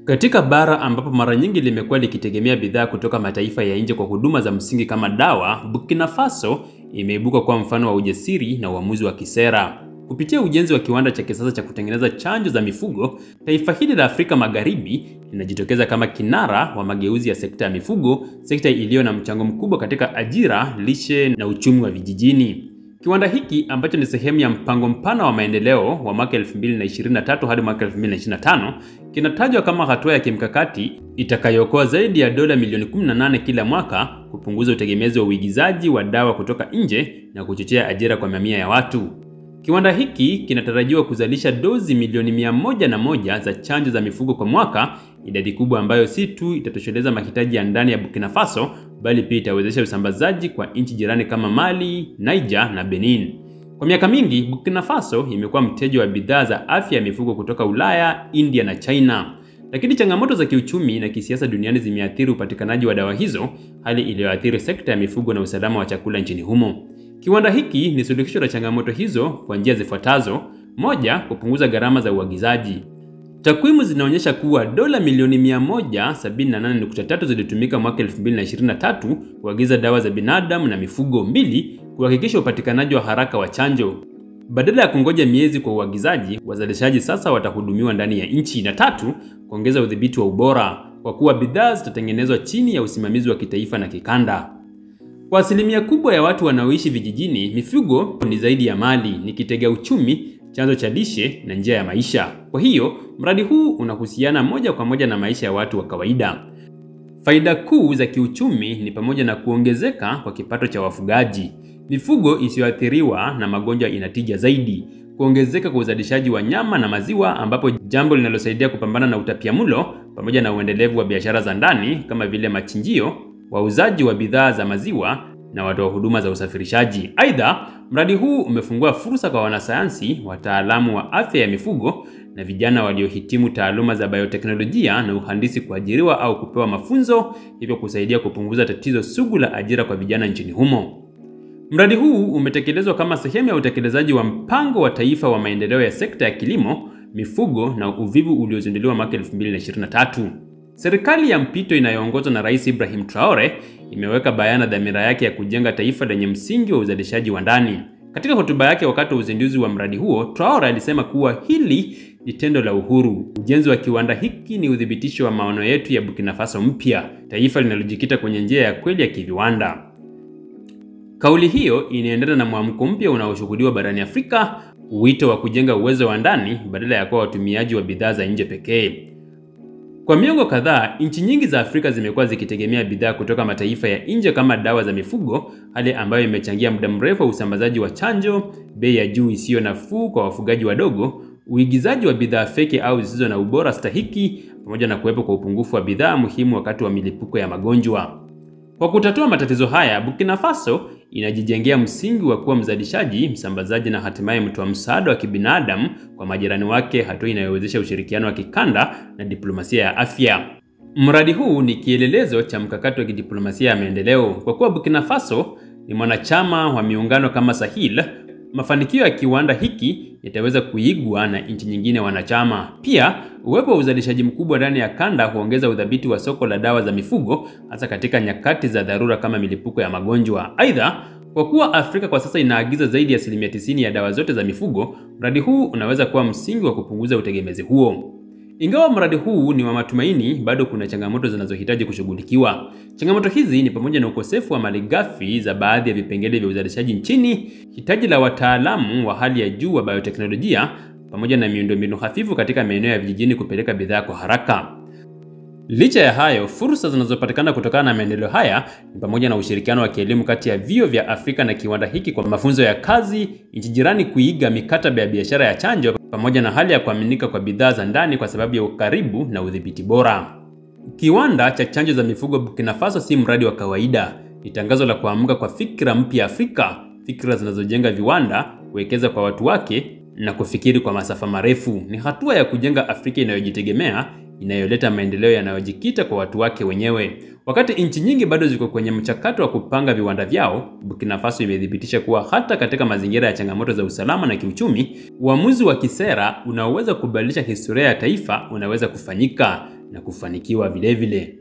Katika bara ambapo mara nyingi limekuwa likitegemea bidhaa kutoka mataifa ya nje kwa huduma za msingi kama dawa, Burkina Faso imeibuka kuwa mfano wa ujasiri na uamuzi wa kisera. Kupitia ujenzi wa kiwanda cha kisasa cha kutengeneza chanjo za mifugo, taifa hili la Afrika Magharibi linajitokeza kama kinara wa mageuzi ya sekta ya mifugo, sekta iliyo na mchango mkubwa katika ajira, lishe na uchumi wa vijijini. Kiwanda hiki ambacho ni sehemu ya mpango mpana wa maendeleo wa mwaka 2023 hadi mwaka 2025 kinatajwa kama hatua ya kimkakati itakayookoa zaidi ya dola milioni 18 kila mwaka, kupunguza utegemezi wa uigizaji wa dawa kutoka nje na kuchochea ajira kwa mamia ya watu. Kiwanda hiki kinatarajiwa kuzalisha dozi milioni 101 za chanjo za mifugo kwa mwaka, idadi kubwa ambayo si tu itatosheleza mahitaji ya ndani ya Burkina Faso bali pia itawezesha usambazaji kwa nchi jirani kama Mali, Niger na Benin. Kwa miaka mingi, Burkina Faso imekuwa mteja wa bidhaa za afya ya mifugo kutoka Ulaya, India na China. Lakini changamoto za kiuchumi na kisiasa duniani zimeathiri upatikanaji wa dawa hizo, hali iliyoathiri sekta ya mifugo na usalama wa chakula nchini humo. Kiwanda hiki ni suluhisho la changamoto hizo kwa njia zifuatazo. Moja, kupunguza gharama za uagizaji. Takwimu zinaonyesha kuwa dola milioni 178.3 zilitumika mwaka 2023 kuagiza dawa za binadamu na mifugo. Mbili, kuhakikisha upatikanaji wa haraka wa chanjo. Badala ya kungoja miezi kwa uagizaji, wazalishaji sasa watahudumiwa ndani ya nchi. Na tatu, kuongeza udhibiti wa ubora, kwa kuwa bidhaa zitatengenezwa chini ya usimamizi wa kitaifa na kikanda. Kwa asilimia kubwa ya watu wanaoishi vijijini, mifugo ni zaidi ya mali, ni kitega uchumi, chanzo cha lishe na njia ya maisha. Kwa hiyo, mradi huu unahusiana moja kwa moja na maisha ya watu wa kawaida. Faida kuu za kiuchumi ni pamoja na kuongezeka kwa kipato cha wafugaji, mifugo isiyoathiriwa na magonjwa inatija zaidi, kuongezeka kwa uzalishaji wa nyama na maziwa, ambapo jambo linalosaidia kupambana na utapiamlo, pamoja na uendelevu wa biashara za ndani kama vile machinjio, wauzaji wa bidhaa za maziwa na watoa huduma za usafirishaji. Aidha, mradi huu umefungua fursa kwa wanasayansi, wataalamu wa afya ya mifugo na vijana waliohitimu taaluma za bioteknolojia na uhandisi kuajiriwa au kupewa mafunzo, hivyo kusaidia kupunguza tatizo sugu la ajira kwa vijana nchini humo. Mradi huu umetekelezwa kama sehemu ya utekelezaji wa mpango wa taifa wa maendeleo ya sekta ya kilimo, mifugo na uvuvi uliozinduliwa mwaka 2023. Serikali ya mpito inayoongozwa na Rais Ibrahim Traore imeweka bayana dhamira yake ya kujenga taifa lenye msingi wa uzalishaji wa ndani. Katika hotuba yake wakati wa uzinduzi wa mradi huo, Traore alisema kuwa hili ni tendo la uhuru. Ujenzi wa kiwanda hiki ni udhibitisho wa maono yetu ya Burkina Faso mpya, taifa linalojikita kwenye njia ya kweli ya kiviwanda. Kauli hiyo inaendana na mwamko mpya unaoshuhudiwa barani Afrika, wito wa kujenga uwezo wa ndani badala ya kuwa watumiaji wa bidhaa za nje pekee. Kwa miongo kadhaa, nchi nyingi za Afrika zimekuwa zikitegemea bidhaa kutoka mataifa ya nje kama dawa za mifugo, hali ambayo imechangia muda mrefu wa usambazaji wa chanjo, bei ya juu isiyo nafuu kwa wafugaji wadogo, uigizaji wa bidhaa feki au zisizo na ubora stahiki, pamoja na kuwepo kwa upungufu wa bidhaa muhimu wakati wa milipuko ya magonjwa. Kwa kutatua matatizo haya, Burkina Faso inajijengea msingi wa kuwa mzalishaji, msambazaji na hatimaye mtoa msaada wa kibinadamu kwa majirani wake, hatua inayowezesha ushirikiano wa kikanda na diplomasia ya afya. Mradi huu ni kielelezo cha mkakati wa kidiplomasia ya maendeleo. Kwa kuwa Burkina Faso ni mwanachama wa miungano kama Sahel, mafanikio ya kiwanda hiki yataweza kuigwa na nchi nyingine wanachama. Pia, uwepo wa uzalishaji mkubwa ndani ya kanda huongeza udhabiti wa soko la dawa za mifugo, hasa katika nyakati za dharura kama milipuko ya magonjwa. Aidha, kwa kuwa Afrika kwa sasa inaagiza zaidi ya 90% ya dawa zote za mifugo, mradi huu unaweza kuwa msingi wa kupunguza utegemezi huo. Ingawa mradi huu ni wa matumaini, bado kuna changamoto zinazohitaji kushughulikiwa. Changamoto hizi ni pamoja na ukosefu wa malighafi za baadhi ya vipengele vya uzalishaji nchini, hitaji la wataalamu wa hali ya juu wa bioteknolojia, pamoja na miundombinu hafifu katika maeneo ya vijijini kupeleka bidhaa kwa haraka. Licha ya hayo, fursa zinazopatikana kutokana na maendeleo haya ni pamoja na ushirikiano wa kielimu kati ya vyuo vya Afrika na kiwanda hiki kwa mafunzo ya kazi, nchi jirani kuiga mikataba ya biashara ya chanjo, pamoja na hali ya kuaminika kwa bidhaa za ndani kwa sababu ya ukaribu na udhibiti bora. Kiwanda cha chanjo za mifugo Burkina Faso si mradi wa kawaida, ni tangazo la kuamka kwa fikra mpya Afrika, fikra zinazojenga viwanda, kuwekeza kwa watu wake na kufikiri kwa masafa marefu. Ni hatua ya kujenga Afrika inayojitegemea, inayoleta maendeleo yanayojikita kwa watu wake wenyewe. Wakati nchi nyingi bado ziko kwenye mchakato wa kupanga viwanda vyao, Burkina Faso imedhibitisha kuwa hata katika mazingira ya changamoto za usalama na kiuchumi, uamuzi wa kisera unaoweza kubadilisha historia ya taifa unaweza kufanyika. na kufanikiwa vilevile.